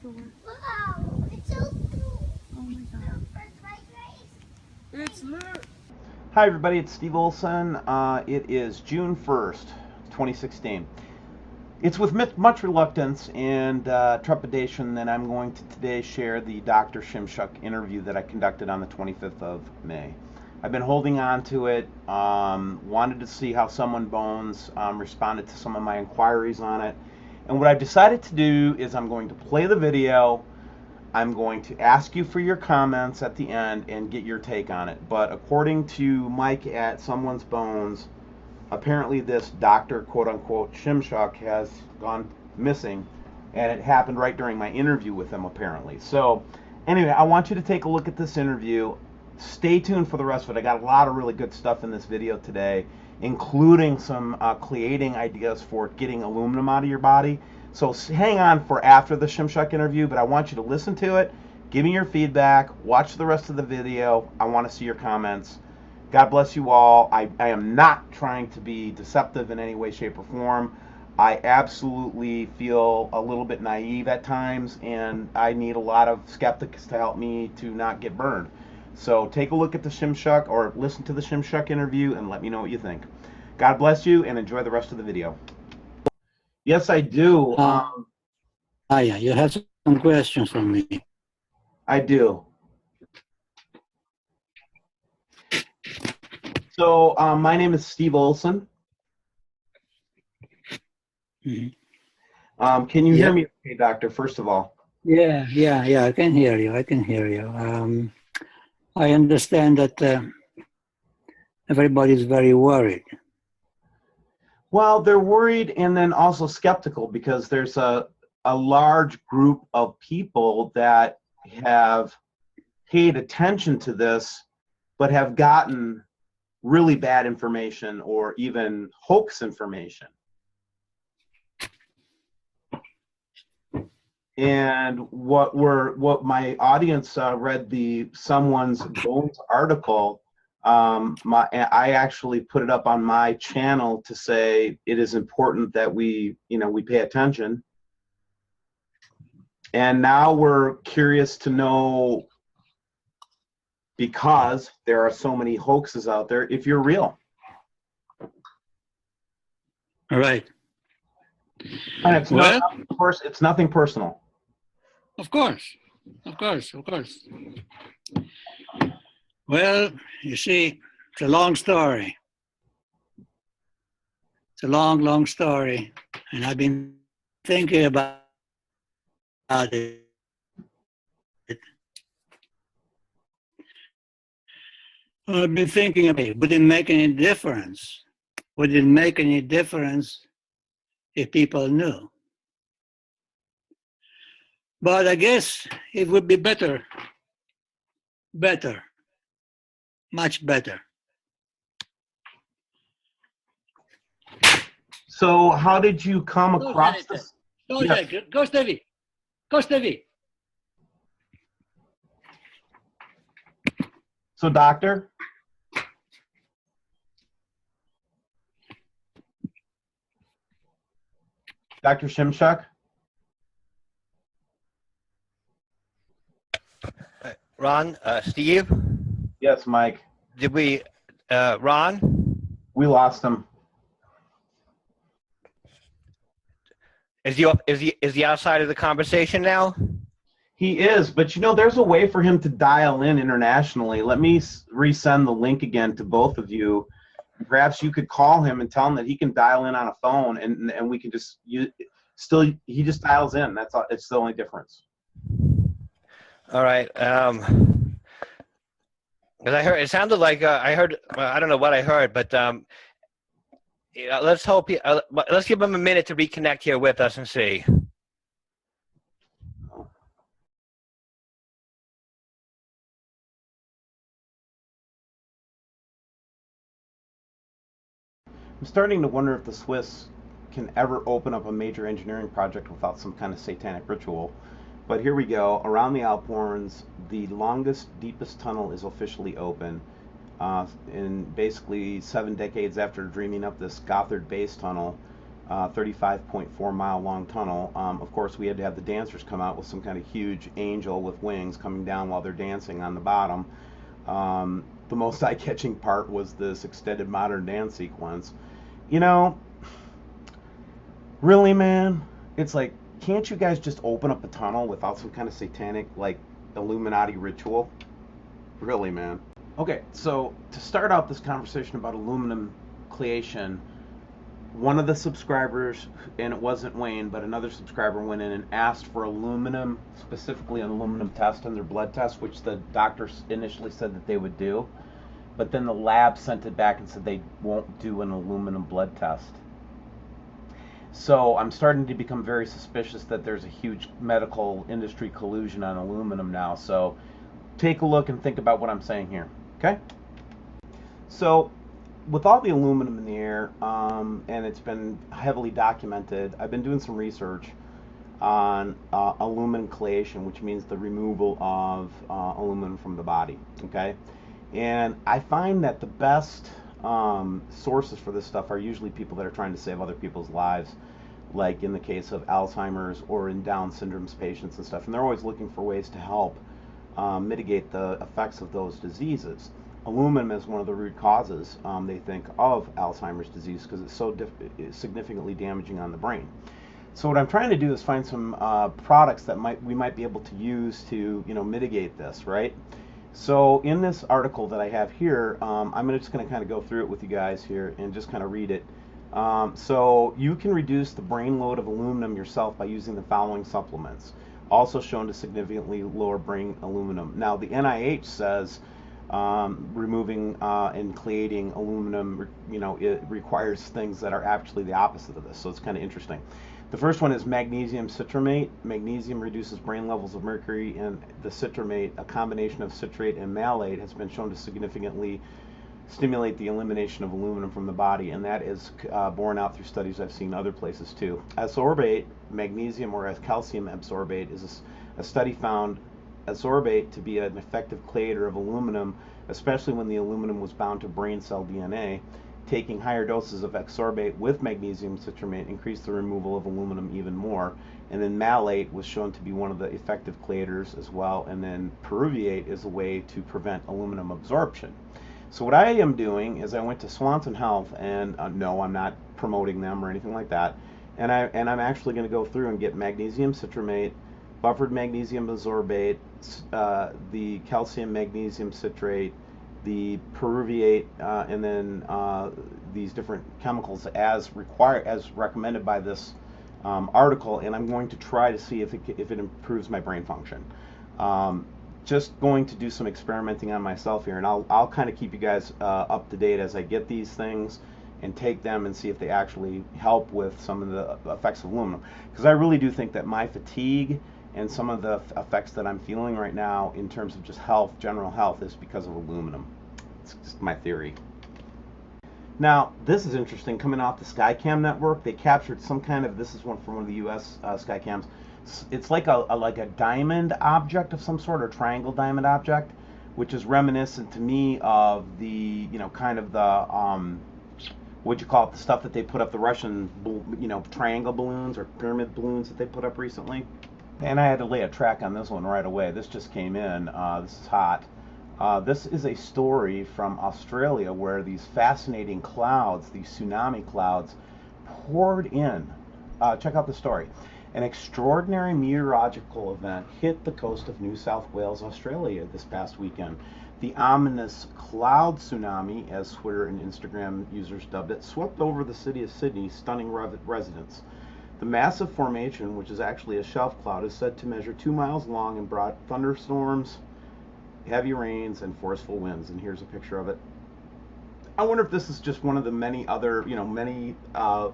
door. Wow, it's so cool. Oh my god. It's lit. Hi everybody, it's Steve Olson. It is June 1st, 2016. It's with much reluctance and trepidation that I'm going to today share the Dr. SHIMSHUCK interview that I conducted on the 25th of May. I've been holding on to it, wanted to see how Someone Bones responded to some of my inquiries on it. And what I've decided to do is I'm going to play the video. I'm going to ask you for your comments at the end and get your take on it. But according to Mike at Someone's Bones, apparently this Dr. quote-unquote SHIMSHUCK has gone missing, and it happened right during my interview with him apparently. So anyway, I want you to take a look at this interview. Stay tuned for the rest of it. I got a lot of really good stuff in this video today, including some creating ideas for getting aluminum out of your body. So hang on for after the SHIMSHUCK interview, but I want you to listen to it, give me your feedback, watch the rest of the video. I want to see your comments. God bless you all. I am not trying to be deceptive in any way, shape, or form. I absolutely feel a little bit naive at times, and I need a lot of skeptics to help me to not get burned. So take a look at the SHIMSHUCK or listen to the SHIMSHUCK interview and let me know what you think. God bless you and enjoy the rest of the video. Yes, I do. Yeah, you have some questions for me. I do. So my name is Steve Olson. Mm-hmm. Can you hear me okay, Doctor, first of all? Yeah, I can hear you. I can hear you. I understand that everybody's very worried. Well, they're worried and then also skeptical because there's a large group of people that have paid attention to this but have gotten really bad information or even hoax information. And what my audience read the Someone's Bones article. I actually put it up on my channel to say it is important that we pay attention. And now we're curious to know, because there are so many hoaxes out there, if you're real. All right. And it's it's nothing personal. Of course. Well, you see, it's a long story. It's a long story, and I've been thinking about it. I've been thinking about it. Would it make any difference? Would it make any difference if people knew? But I guess it would be better, much better. So how did you come across this? Go, Stevie. So, Doctor? Dr. SHIMSHUCK? Ron, Steve? Yes, Mike. Did we, Ron? We lost him. Is he outside of the conversation now? He is, but there's a way for him to dial in internationally. Let me resend the link again to both of you. Perhaps you could call him and tell him that he can dial in on a phone, and we can just he just dials in. That's all. It's the only difference. All right. Because I heard, it sounded like I heard. Well, I don't know what I heard, but let's hope. Let's give him a minute to reconnect here with us and see. I'm starting to wonder if the Swiss can ever open up a major engineering project without some kind of satanic ritual. But here we go. Around the Alphorns, the longest, deepest tunnel is officially open. In basically 7 decades after dreaming up this Gothard base tunnel, 35.4 mile long tunnel. Of course, we had to have the dancers come out with some kind of huge angel with wings coming down while they're dancing on the bottom. The most eye-catching part was this extended modern dance sequence. You know, really, man, it's like, can't you guys just open up a tunnel without some kind of satanic, like, Illuminati ritual? Really, man. Okay, so to start out this conversation about aluminum cleation, one of the subscribers, and it wasn't Wayne, but another subscriber went in and asked for aluminum, specifically an aluminum test on their blood test, which the doctors initially said that they would do. But then the lab sent it back and said they won't do an aluminum blood test. So I'm starting to become very suspicious that there's a huge medical industry collusion on aluminum now. So take a look and think about what I'm saying here, okay? So with all the aluminum in the air, and it's been heavily documented, I've been doing some research on aluminum chelation, which means the removal of aluminum from the body, okay? And I find that the best sources for this stuff are usually people that are trying to save other people's lives, like in the case of Alzheimer's or in Down syndrome's patients and stuff. And they're always looking for ways to help mitigate the effects of those diseases. Aluminum is one of the root causes, they think, of Alzheimer's disease because it's so significantly damaging on the brain. So what I'm trying to do is find some products that we might be able to use to, mitigate this, right? So in this article that I have here, I'm just going to kind of go through it with you guys here and just kind of read it. So you can reduce the brain load of aluminum yourself by using the following supplements, also shown to significantly lower brain aluminum. Now the NIH says removing and chelating aluminum, it requires things that are actually the opposite of this. So it's kind of interesting. The first one is magnesium citramate. Magnesium reduces brain levels of mercury, and the citramate, a combination of citrate and malate, has been shown to significantly stimulate the elimination of aluminum from the body, and that is borne out through studies I've seen other places too. Absorbate, magnesium or calcium absorbate, is a study found absorbate to be an effective chelator of aluminum, especially when the aluminum was bound to brain cell DNA. Taking higher doses of absorbate with magnesium citramate increased the removal of aluminum even more. And then malate was shown to be one of the effective chelators as well. And then pyruviate is a way to prevent aluminum absorption. So what I am doing is I went to Swanson Health, and no, I'm not promoting them or anything like that. And I'm actually going to go through and get magnesium citramate, buffered magnesium absorbate, the calcium magnesium citrate, the pyruviate, and then these different chemicals as recommended by this article, and I'm going to try to see if it improves my brain function. Just going to do some experimenting on myself here, and I'll kind of keep you guys up to date as I get these things and take them and see if they actually help with some of the effects of aluminum, because I really do think that my fatigue and some of the effects that I'm feeling right now in terms of just health, general health, is because of aluminum. It's just my theory. Now, this is interesting. Coming off the Skycam network, they captured some kind of, this is one from one of the US Skycams. It's like a diamond object of some sort, or triangle diamond object, which is reminiscent to me of the, kind of the, what'd you call it, the stuff that they put up, the Russian, triangle balloons or pyramid balloons that they put up recently. And I had to lay a track on this one right away. This just came in. This is hot. This is a story from Australia where these fascinating clouds, these tsunami clouds, poured in. Check out the story. An extraordinary meteorological event hit the coast of New South Wales, Australia this past weekend. The ominous cloud tsunami, as Twitter and Instagram users dubbed it, swept over the city of Sydney, stunning residents. The massive formation, which is actually a shelf cloud, is said to measure 2 miles long and brought thunderstorms, heavy rains, and forceful winds. And here's a picture of it. I wonder if this is just one of the many other, many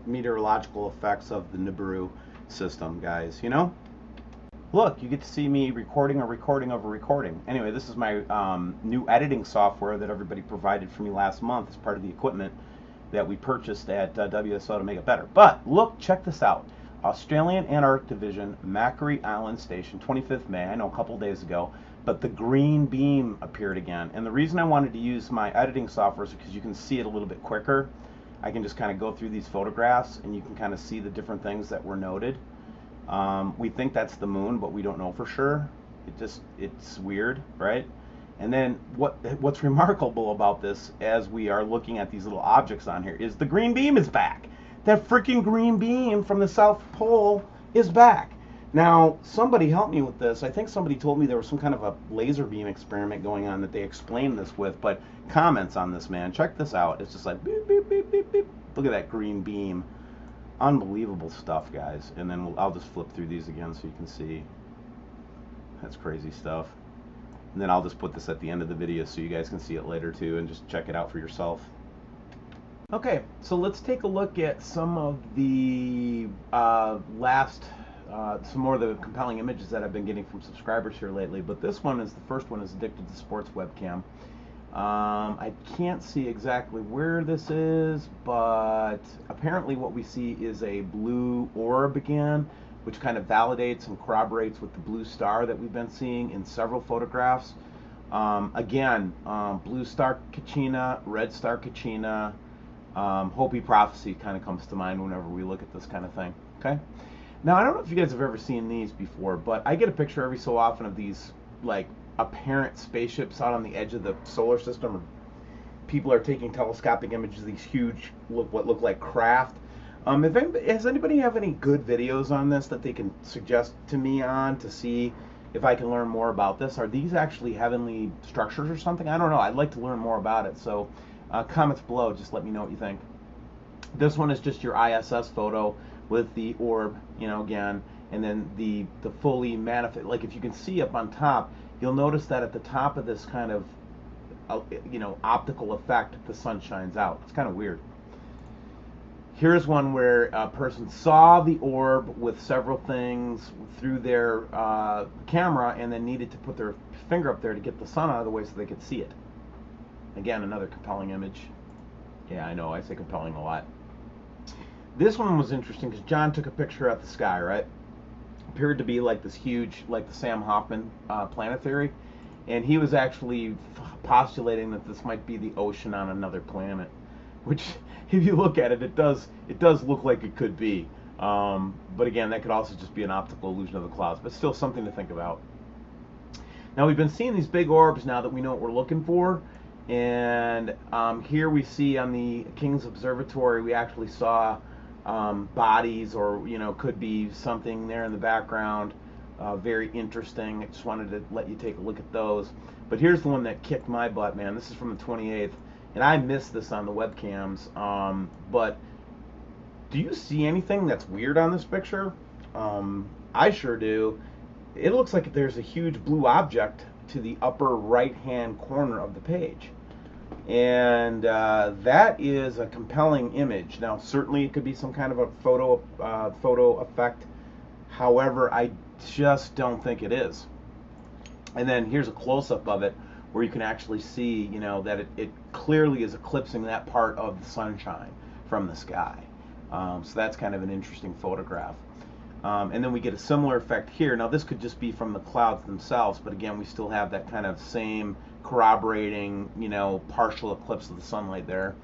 meteorological effects of the Nibiru system, guys, Look, you get to see me recording a recording of a recording. Anyway, this is my new editing software that everybody provided for me last month as part of the equipment that we purchased at WSO to make it better. But look, check this out. Australian Antarctic Division, Macquarie Island Station, 25th May, I know a couple days ago, but the green beam appeared again. And the reason I wanted to use my editing software is because you can see it a little bit quicker. I can just kind of go through these photographs and you can kind of see the different things that were noted. We think that's the moon, but we don't know for sure. It's weird, right? And then what's remarkable about this, as we are looking at these little objects on here, is the green beam is back. That freaking green beam from the South Pole is back. Now, somebody helped me with this. I think somebody told me there was some kind of a laser beam experiment going on that they explained this with, but comments on this, man. Check this out. It's just like beep, beep, beep, beep, beep. Look at that green beam. Unbelievable stuff, guys. And then I'll just flip through these again so you can see. That's crazy stuff. And then I'll just put this at the end of the video so you guys can see it later too and just check it out for yourself. Okay, so let's take a look at some of the some more of the compelling images that I've been getting from subscribers here lately. But this one is the first one, is Addicted to Sports webcam. I can't see exactly where this is, but apparently what we see is a blue orb again, which kind of validates and corroborates with the blue star that we've been seeing in several photographs. Again, blue star Kachina, red star Kachina, Hopi prophecy kind of comes to mind whenever we look at this kind of thing. Okay. Now, I don't know if you guys have ever seen these before, but I get a picture every so often of these like apparent spaceships out on the edge of the solar system. People are taking telescopic images of these huge, what look like craft. Does anybody have any good videos on this that they can suggest to me on to see if I can learn more about this? Are these actually heavenly structures or something? I don't know. I'd like to learn more about it. So comments below, just let me know what you think. This one is just your ISS photo with the orb, you know, again, and then the fully manifest. Like if you can see up on top, you'll notice that at the top of this kind of, you know, optical effect, the sun shines out. It's kind of weird. Here's one where a person saw the orb with several things through their camera and then needed to put their finger up there to get the sun out of the way so they could see it. Again, another compelling image. Yeah, I know, I say compelling a lot. This one was interesting because John took a picture at the sky, right? Appeared to be like this huge, like the Sam Hoffman planet theory. And he was actually postulating that this might be the ocean on another planet. Which, if you look at it, it does look like it could be. But again, that could also just be an optical illusion of the clouds, but still something to think about. Now, we've been seeing these big orbs now that we know what we're looking for. And here we see on the King's Observatory, we actually saw bodies, or, you know, could be something there in the background. Very interesting. I just wanted to let you take a look at those. But here's the one that kicked my butt, man. This is from the 28th. And I missed this on the webcams, but do you see anything that's weird on this picture? I sure do. It looks like there's a huge blue object to the upper right-hand corner of the page. And that is a compelling image. Now, certainly it could be some kind of a photo effect. However, I just don't think it is. And then here's a close-up of it, where you can actually see, you know, that it clearly is eclipsing that part of the sunshine from the sky. So that's kind of an interesting photograph. And then we get a similar effect here. Now, this could just be from the clouds themselves, but again, we still have that kind of same corroborating, you know, partial eclipse of the sunlight there.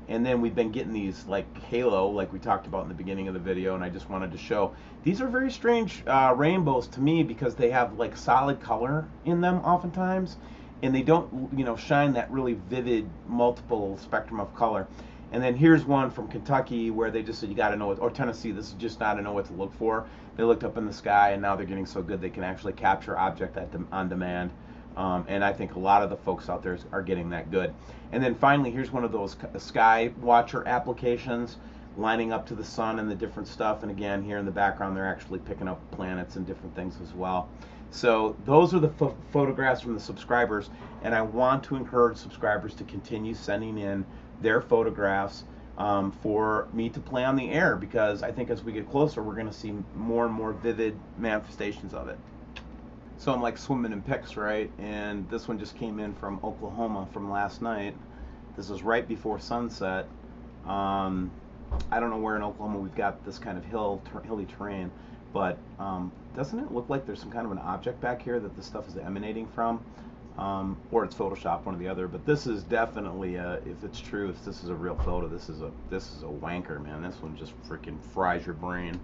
And then we've been getting these like halo, like we talked about in the beginning of the video, and I just wanted to show. These are very strange rainbows to me because they have like solid color in them oftentimes. And they don't, you know, shine that really vivid multiple spectrum of color. And then here's one from Kentucky where they just said you got to know it, or Tennessee, this is just not to know what to look for. They looked up in the sky, and now they're getting so good they can actually capture object on demand. And I think a lot of the folks out there are getting that good. And then finally, here's one of those sky watcher applications lining up to the sun and the different stuff. And again, here in the background, they're actually picking up planets and different things as well. So those are the photographs from the subscribers, and I want to encourage subscribers to continue sending in their photographs for me to play on the air, because I think as we get closer, we're going to see more and more vivid manifestations of it. So I'm like swimming in pics, right? And this one just came in from Oklahoma from last night. This is right before sunset. I don't know where in Oklahoma we've got this kind of hilly terrain, but doesn't it look like there's some kind of an object back here that this stuff is emanating from? or it's Photoshop, one or the other. But this is definitely if it's true, if this is a real photo, this is a wanker, man. This one just freaking fries your brain.